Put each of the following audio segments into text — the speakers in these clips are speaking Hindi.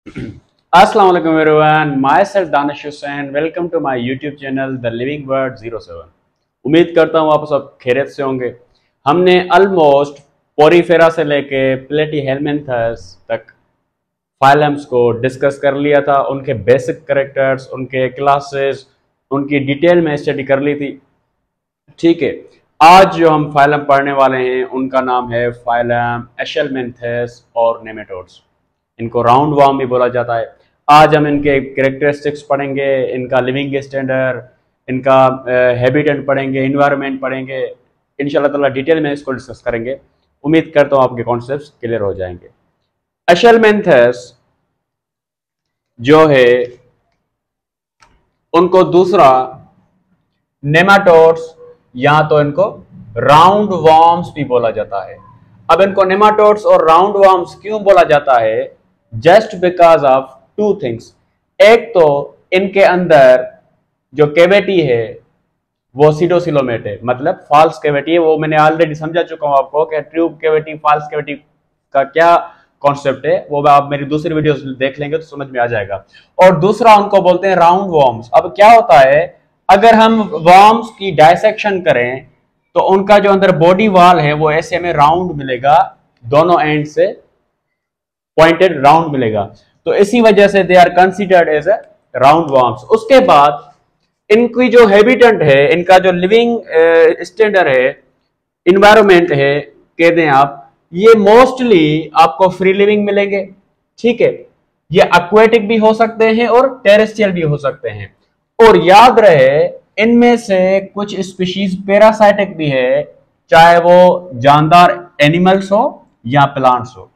अस्सलाम वालेकुम everyone, myself Danish Hussain. Welcome to my YouTube channel the living word 07। उम्मीद करता हूँ आप सब खैरियत से होंगे। हमने ऑलमोस्ट पोरीफेरा से लेके प्लेटीहेलमिन्थस तक फाइलम्स को डिस्कस कर लिया था। उनके बेसिक कैरेक्टर्स, उनके क्लासेस, उनकी डिटेल में स्टडी कर ली थी। ठीक है, आज जो हम फाइलम पढ़ने वाले हैं उनका नाम है फाइलम एशेलमिन्थस और नेमेटोड्स। इनको राउंड वार्म भी बोला जाता है। आज हम इनके कैरेक्टरिस्टिक्स पढ़ेंगे, इनका लिविंग स्टैंडर्ड, इनका हैबिटेट पढ़ेंगे, इन्वायरमेंट पढ़ेंगे। इंशाल्लाह ताला डिटेल में इसको डिस्कस करेंगे। उम्मीद करता हूँ आपके कॉन्सेप्ट्स क्लियर हो जाएंगे। एशेलमिन्थस जो है उनको दूसरा नेमाटोड्स या तो इनको राउंड वॉर्म्स भी बोला जाता है। अब इनको नेमाटोड्स और राउंड वॉर्म्स क्यों बोला जाता है? Just because of two things. एक तो इनके अंदर जो कैविटी है वो सीडोसिलोमेट है, मतलब फॉल्स कैविटी है। वो मैंने ऑलरेडी समझा चुका हूं आपको कि ट्यूब कैविटी, फॉल्स कैविटी का क्या कॉन्सेप्ट है। वो आप मेरी दूसरी वीडियोस देख लेंगे तो समझ में आ जाएगा। और दूसरा उनको बोलते हैं राउंड वॉर्म्स। अब क्या होता है, अगर हम वॉर्म्स की डायसेक्शन करें तो उनका जो अंदर बॉडी वॉल है वो ऐसे हमें राउंड मिलेगा, दोनों एंड से पॉइंटेड राउंड मिलेगा। तो इसी वजह से they are considered as a round worms. उसके बाद इनकी जो हैबिटेट है, इनका जो लिविंग स्टैंडर्ड है, इन्वायरमेंट है, कह दें आप, ये मोस्टली आपको फ्री लिविंग मिलेंगे। ठीक है, ये एक्वेटिक भी हो सकते हैं और टेरेस्ट्रियल भी हो सकते हैं। और याद रहे इनमें से कुछ स्पीशीज पैरासाइटिक भी है, चाहे वो जानदार एनिमल्स हो या प्लांट्स हो।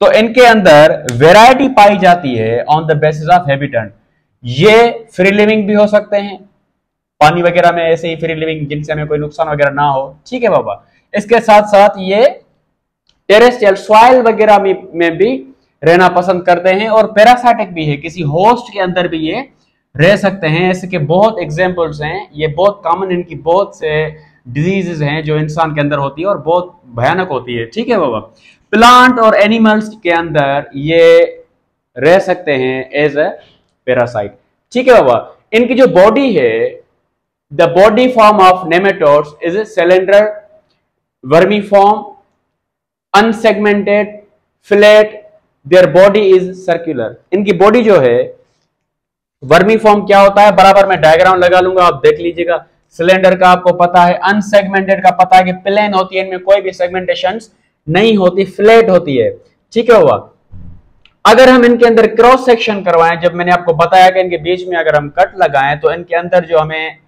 तो इनके अंदर वैरायटी पाई जाती है on the basis of habitat. ये फ्री लिविंग भी हो सकते हैं, पानी वगैरह में ऐसे ही फ्री लिविंग, जिनसे हमें कोई नुकसान वगैरह ना हो। ठीक है बाबा। इसके साथ साथ ये टेरेस्ट्रियल सॉइल वगैरह में भी रहना पसंद करते हैं और पैरासाइटिक भी है, किसी होस्ट के अंदर भी ये रह सकते हैं। ऐसे के बहुत एग्जांपल्स हैं। ये बहुत कॉमन, इनकी बहुत से डिजीजेस हैं जो इंसान के अंदर होती है और बहुत भयानक होती है। ठीक है बाबा। प्लांट और एनिमल्स के अंदर ये रह सकते हैं एज ए पैरासाइट। ठीक है बाबा। इनकी जो बॉडी है, the body form of nematodes is a cylinder, vermiform, unsegmented, flat. Their body is circular. इनकी बॉडी जो है, वर्मी फॉर्म क्या होता है, बराबर में डायग्राम लगा लूंगा, आप देख लीजिएगा। सिलेंडर का आपको पता है, अनसेगमेंटेड का पता है कि प्लेन होती है, इनमें कोई भी सेगमेंटेशन नहीं होती, फ्लैट होती है। ठीक है हुआ। अगर हम इनके अंदर क्रॉस सेक्शन करवाएं, जब मैंने आपको बताया कि इनके बीच में अगर हम कट लगाएं तो इनके अंदर जो हमें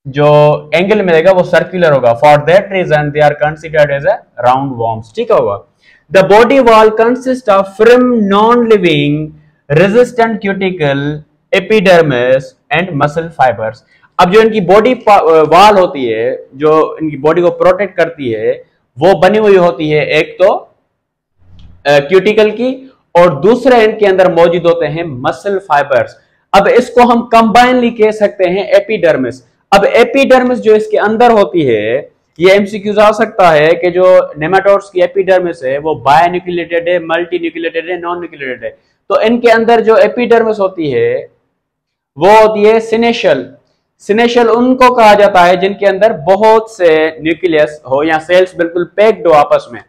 जो एंगल मिलेगा वो सर्कुलर होगा। For that reason they are considered as a round worms. ठीक होगा। The body wall consist of firm, non living, resistant cuticle, epidermis and muscle fibres. अब जो इनकी बॉडी वॉल होती है, जो इनकी बॉडी को प्रोटेक्ट करती है, वो बनी हुई होती है एक तो क्यूटिकल की, और दूसरे इनके अंदर मौजूद होते हैं मसल फाइबर्स। अब इसको हम कंबाइनली कह सकते हैं एपिडर्मिस। अब एपिडर्मिस जो इसके अंदर होती है, ये एमसीक्यूज आ सकता है कि जो नेमाटोड्स की एपिडर्मिस है वो बायन्यूक्लिएटेड है, मल्टी न्यूक्लिएटेड है, नॉन न्यूक्लिएटेड है। तो इनके अंदर जो एपिडर्मिस होती है वो होती है सिनेशियल। सिनेशियल उनको कहा जाता है जिनके अंदर बहुत से न्यूक्लियस हो या सेल्स बिल्कुल पैक्ड हो आपस में।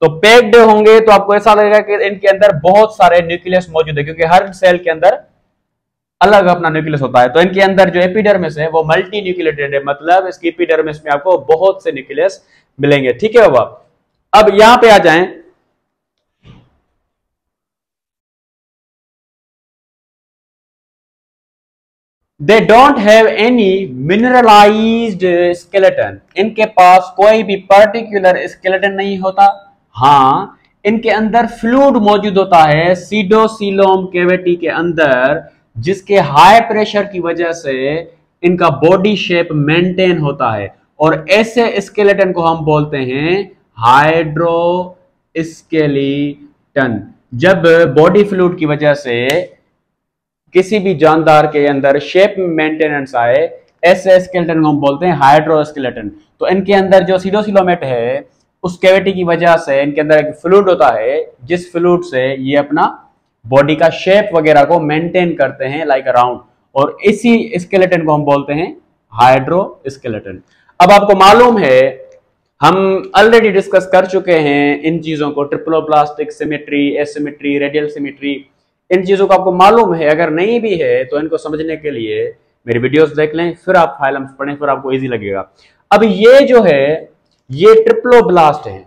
तो पैक्ड होंगे तो आपको ऐसा लगेगा कि इनके अंदर बहुत सारे न्यूक्लियस मौजूद है, क्योंकि हर सेल के अंदर अलग अपना न्यूक्लियस होता है। तो इनके अंदर जो एपिडर्मिस है वो मल्टी न्यूक्लिएटेड है, मतलब इसकी एपिडर्मिस में आपको बहुत से न्यूक्लियस मिलेंगे। ठीक है बाबा। अब यहां पे आ जाएं। They don't have any mineralised skeleton. इनके पास कोई भी पर्टिकुलर स्केलेटन नहीं होता। हाँ, इनके अंदर फ्लूइड मौजूद होता है सीडोसिलोम कैविटी के अंदर, जिसके हाई प्रेशर की वजह से इनका बॉडी शेप मेंटेन होता है। और ऐसे स्केलेटन को हम बोलते हैं हाइड्रोस्केलेटन। जब बॉडी फ्लूइड की वजह से किसी भी जानदार के अंदर शेप मेंटेनेंस आए, ऐसे स्केलेटन को हम बोलते हैं हाइड्रोस्केलेटन। तो इनके अंदर जो सीडोसिलोमेट है, उस कैविटी की वजह से इनके अंदर एक फ्लूइड होता है, जिस फ्लूइड से ये अपना बॉडी का शेप वगैरह को मेंटेन करते हैं लाइक राउंड, और इसी स्केलेटन को हम बोलते हैं हाइड्रोस्केलेटन। अब आपको मालूम है, हम ऑलरेडी डिस्कस कर चुके हैं इन चीजों को, triploblastic symmetry, asymmetry, radial symmetry, इन चीजों को आपको मालूम है। अगर नहीं भी है तो इनको समझने के लिए मेरी वीडियोस देख लें, फिर आप फाइलम्स पढ़ें, फिर आपको इजी लगेगा। अब ये जो है ये ट्रिप्लोब्लास्ट है।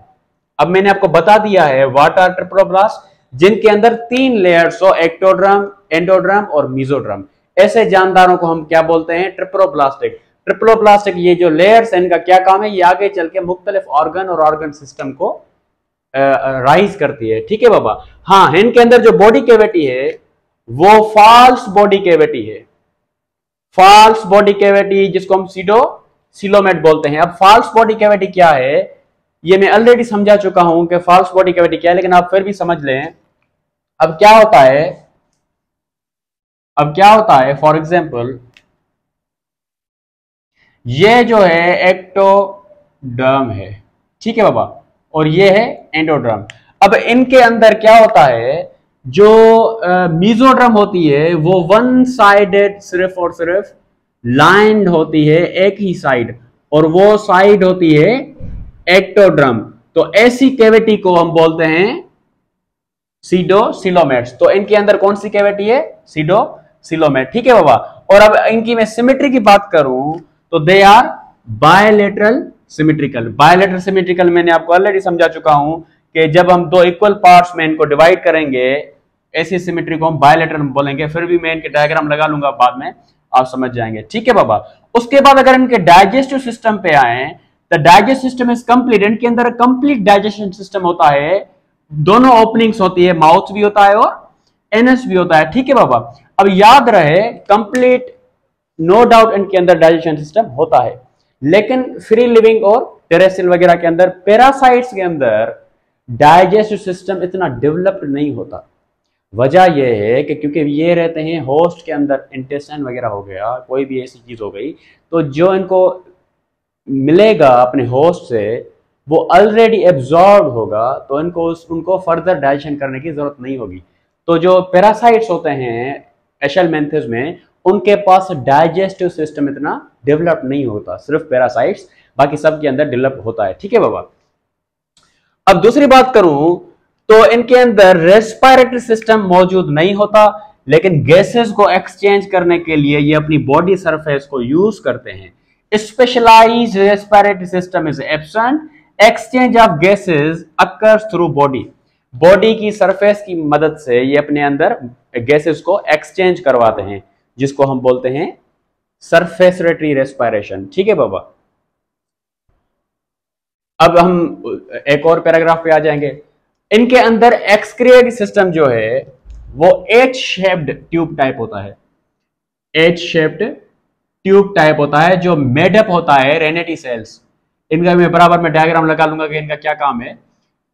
अब मैंने आपको बता दिया है व्हाट आर ट्रिप्लोब्लास्ट, जिनके अंदर 3 लेयर्स हो, एक्टोड्रम, एंडोड्रम और मेसोड्रम। ऐसे जानदारों को हम क्या बोलते हैं? ट्रिप्लोब्लास्टिक। ट्रिप्लोब्लास्टिक ये जो लेयर्स है इनका क्या काम है? ये आगे चल के मुख्तलिफ ऑर्गन और ऑर्गन सिस्टम को राइज करती है। ठीक है बाबा। हाँ, इनके अंदर जो बॉडी कैविटी है वो फॉल्स बॉडी कैविटी है, फॉल्स बॉडी कैविटी, जिसको हम सीलोमेट बोलते हैं। अब फॉल्स बॉडी कैविटी क्या है ये मैं ऑलरेडी समझा चुका हूं कि फॉल्स बॉडी कैविटी क्या है, लेकिन आप फिर भी समझ लें। अब क्या होता है, फॉर एग्जाम्पल ये जो है एक्टोडर्म है, ठीक है बाबा, और ये है एंडोड्रम। अब इनके अंदर क्या होता है, जो मेसोड्रम होती है वो वन साइडेड सिर्फ और सिर्फ लाइंड होती है, एक ही साइड, और वो साइड होती है एक्टोड्रम। तो ऐसी कैविटी को हम बोलते हैं सीडोसिलोमेट्स। तो इनके अंदर कौन सी कैविटी है? सीडोसिलोमेट। ठीक है बाबा। और अब इनकी मैं सिमेट्री की बात करूं तो they are bilateral symmetrical. Bilateral symmetrical मैंने आपको ऑलरेडी समझा चुका हूं कि जब हम दो इक्वल पार्ट्स में इनको डिवाइड करेंगे, ऐसी सिमेट्री को हम बायलेटरल बोलेंगे। फिर भी मैं इनके डायग्राम लगा लूंगा बाद में, आप समझ जाएंगे। ठीक है बाबा। उसके बाद अगर इनके डाइजेस्टिव सिस्टम पे आए, the digestive system is complete. इनके अंदर कंप्लीट डाइजेशन सिस्टम होता है, दोनों ओपनिंग्स होती है, माउथ भी होता है और एनस भी होता है। ठीक है बाबा। अब याद रहे, कंप्लीट नो डाउट इनके अंदर डाइजेशन सिस्टम होता है, लेकिन फ्री लिविंग और टेरेस्ट्रियल वगैरह के अंदर, पैरासाइट्स के अंदर डाइजेस्टिव सिस्टम इतना डेवलप्ड नहीं होता। वजह यह है कि क्योंकि ये रहते हैं होस्ट के अंदर, इंटेस्टाइन वगैरह हो गया, कोई भी ऐसी चीज हो गई, तो जो इनको मिलेगा अपने होस्ट से वो ऑलरेडी एब्जॉर्ब होगा, तो उनको फर्दर डाइजेशन करने की जरूरत नहीं होगी। तो जो पैरासाइट्स होते हैं एशेलमेंथिस में, उनके पास डाइजेस्टिव सिस्टम इतना डेवलप नहीं होता, सिर्फ पैरासाइट्स, बाकी सब के अंदर डेवलप होता है। ठीक है बाबा। अब दूसरी बात करूं तो इनके अंदर रेस्पिरेटरी सिस्टम मौजूद नहीं होता, लेकिन गैसेस को एक्सचेंज करने के लिए ये अपनी बॉडी सरफेस को यूज करते हैं। Specialised respiratory system is absent. Exchange of gases occurs through body. Body की सरफेस की मदद से ये अपने अंदर गैसेस को एक्सचेंज करवाते हैं, जिसको हम बोलते हैं सरफेसरेटरी रेस्पिरेशन। ठीक है बाबा। अब हम एक और पैराग्राफ पे आ जाएंगे। इनके अंदर एक्सक्रिएटरी सिस्टम जो है वो एच शेप्ड ट्यूब टाइप होता है, एच शेप्ड ट्यूब टाइप होता है, जो मेडअप होता है रेनेटी सेल्स। इनका मैं बराबर में डायग्राम लगा लूंगा कि इनका क्या काम है।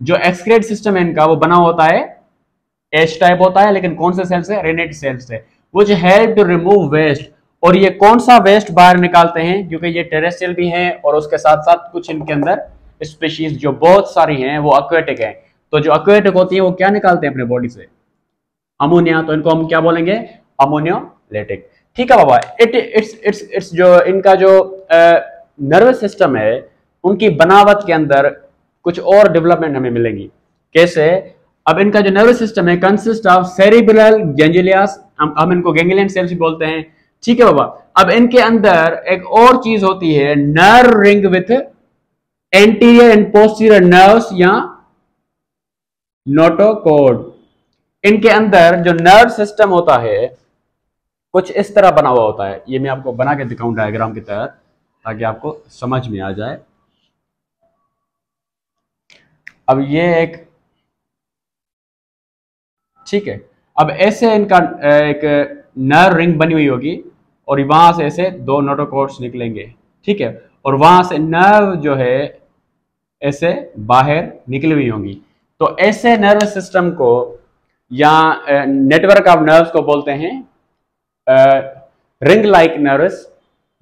जो एक्सक्रीट सिस्टम है इनका वो बना होता है एच टाइप होता है, लेकिन कौन से सेल से? रेनेटी सेल से, which help to remove waste। और ये कौन सा वेस्ट बाहर निकालते हैं? क्योंकि ये टेरेस्ट्रियल भी हैं और उसके साथ साथ कुछ इनके अंदर स्पीशीज जो बहुत सारी हैं वो एक्वेटिक हैं। तो जो एक्वेटिक होती है वो क्या निकालते हैं अपने बॉडी से? अमोनिया। तो इनको हम क्या बोलेंगे? अमोनियोलेटिक। ठीक है बाबा। इट्स जो इनका जो नर्वस सिस्टम है उनकी बनावट के अंदर कुछ और डेवलपमेंट हमें मिलेगी। कैसे? अब इनका जो नर्वस सिस्टम है कंसिस्ट ऑफ सेरिब्रल गैंग्लियास, हम इनको गैंग्लियन सेल्स भी बोलते हैं। ठीक है बाबा। अब इनके अंदर एक और चीज होती है nerve ring with anterior and posterior nerves या नोटोकॉर्ड। इनके अंदर जो नर्व सिस्टम होता है कुछ इस तरह बना हुआ होता है। ये मैं आपको बना के दिखाऊं डायग्राम की तरह, ताकि आपको समझ में आ जाए। अब ये एक, ठीक है, अब ऐसे इनका एक नर्व रिंग बनी हुई होगी और वहां से ऐसे दो नोटोकॉर्ड्स निकलेंगे। ठीक है, और वहां से नर्व जो है ऐसे बाहर निकली हुई होंगी। तो ऐसे नर्व सिस्टम को या नेटवर्क ऑफ नर्व्स को बोलते हैं रिंग लाइक नर्वस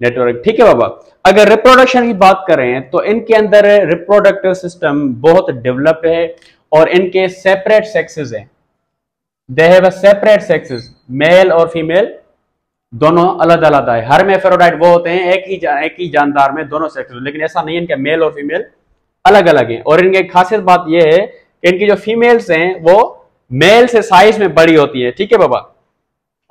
नेटवर्क। ठीक है बाबा। अगर रिप्रोडक्शन की बात करें तो इनके अंदर रिप्रोडक्टिव सिस्टम बहुत डेवलप्ड है और इनके सेपरेट सेक्सेस हैं। They have a separate sexes, male और फीमेल दोनों अलग अलग है। हर में हेर्माफ्रोडाइट वो होते हैं एक ही जानदार में दोनों सेक्सेस, लेकिन ऐसा नहीं है, इनके मेल और फीमेल अलग अलग हैं। और इनकी खासियत बात यह है कि इनकी जो फीमेल्स हैं वो मेल से साइज में बड़ी होती है, ठीक है बाबा।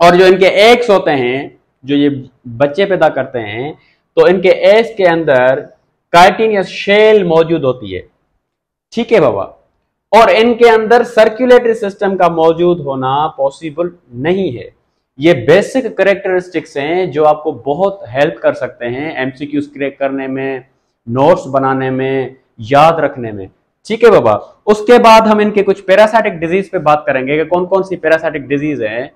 और जो इनके एग्स होते हैं, जो ये बच्चे पैदा करते हैं, तो इनके एग्स के अंदर काइटिनियस शेल मौजूद होती है, ठीक है बाबा। और इनके अंदर सर्कुलेटरी सिस्टम का मौजूद होना पॉसिबल नहीं है। ये बेसिक करेक्टरिस्टिक्स हैं जो आपको बहुत हेल्प कर सकते हैं एमसीक्यूज क्रैक करने में, नोट्स बनाने में, याद रखने में, ठीक है बाबा। उसके बाद हम इनके कुछ पैरासाइटिक डिजीज पे बात करेंगे कि कौन कौन सी पैरासाइटिक डिजीज है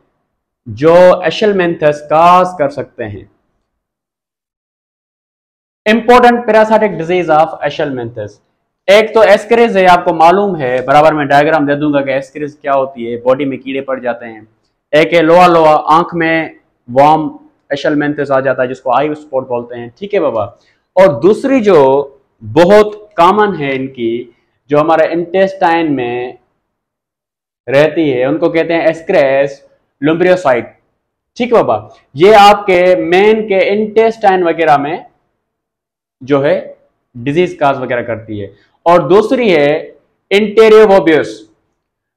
जो एशेलमेंथस काज कर सकते हैं। इंपॉर्टेंट पैरासाइटिक डिजीज ऑफ एशेलमेंथस, एक तो एस्केरिस है, आपको मालूम है, बराबर में डायग्राम दे दूंगा कि एस्केरिस क्या होती है, बॉडी में कीड़े पड़ जाते हैं। एक है लोआ लोआ, आंख में वॉर्म एशेलमेंथस आ जाता है जिसको आई स्पॉट बोलते हैं, ठीक है बाबा। और दूसरी जो बहुत कॉमन है इनकी, जो हमारे इंटेस्टाइन में रहती है, उनको कहते हैं एस्केरिस लुम्ब्रियोसाइट, ठीक है बाबा। ये आपके मेन के इंटेस्टाइन वगैरह में जो है डिजीज काज वगैरह करती है। और दूसरी है इंटेरियोवोबियस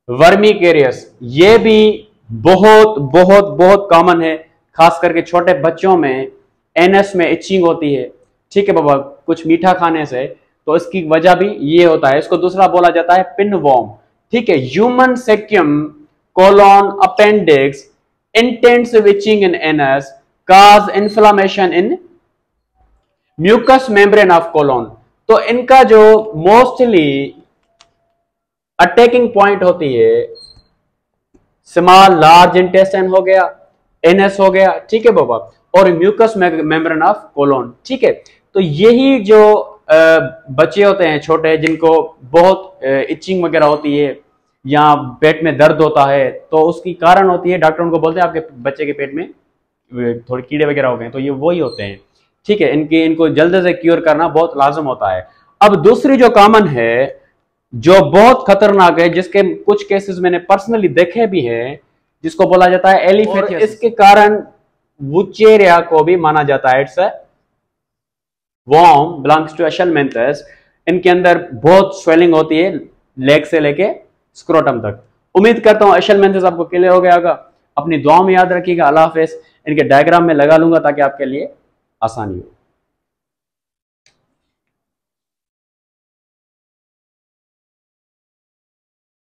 वर्मिकेरियस, ये भी बहुत बहुत बहुत कॉमन है, खास करके छोटे बच्चों में एनएस में इचिंग होती है, ठीक है बाबा, कुछ मीठा खाने से, तो इसकी वजह भी ये होता है। इसको दूसरा बोला जाता है पिन वॉर्म, ठीक है। Human caecum colon appendix intensive itching in anus cause inflammation in mucus membrane of colon. तो इनका जो मोस्टली अटैकिंग पॉइंट होती है स्मॉल लार्ज इंटेस्टाइन हो गया, एनएस हो गया, ठीक है बाबा, और म्यूकस मेम्ब्रेन ऑफ कोलोन, ठीक है। तो यही जो बच्चे होते हैं छोटे जिनको बहुत इचिंग वगैरह होती है या पेट में दर्द होता है, तो उसकी कारण होती है, डॉक्टर उनको बोलते हैं आपके बच्चे के पेट में थोड़े कीड़े वगैरह हो गए, तो ये वही होते हैं, ठीक है। इनको जल्द से क्योर करना बहुत लाजम होता है। अब दूसरी जो कॉमन है जो बहुत खतरनाक है, जिसके कुछ केसेस मैंने पर्सनली देखे भी हैं, जिसको बोला जाता है एलिफेथियासिस। इसके कारण वुचेरिया को भी माना जाता है, इट्स वॉर्म बिलोंग्स टू एशेलमेंथस। इनके अंदर बहुत स्वेलिंग होती है लेग से लेके स्क्रोटम तक। उम्मीद करता हूं एशेलमेंथस आपको क्लियर हो गया होगा। अपनी दुआ में याद रखिएगा। अल्लाह हाफिज। इनके डायग्राम में लगा लूंगा ताकि आपके लिए आसानी हो।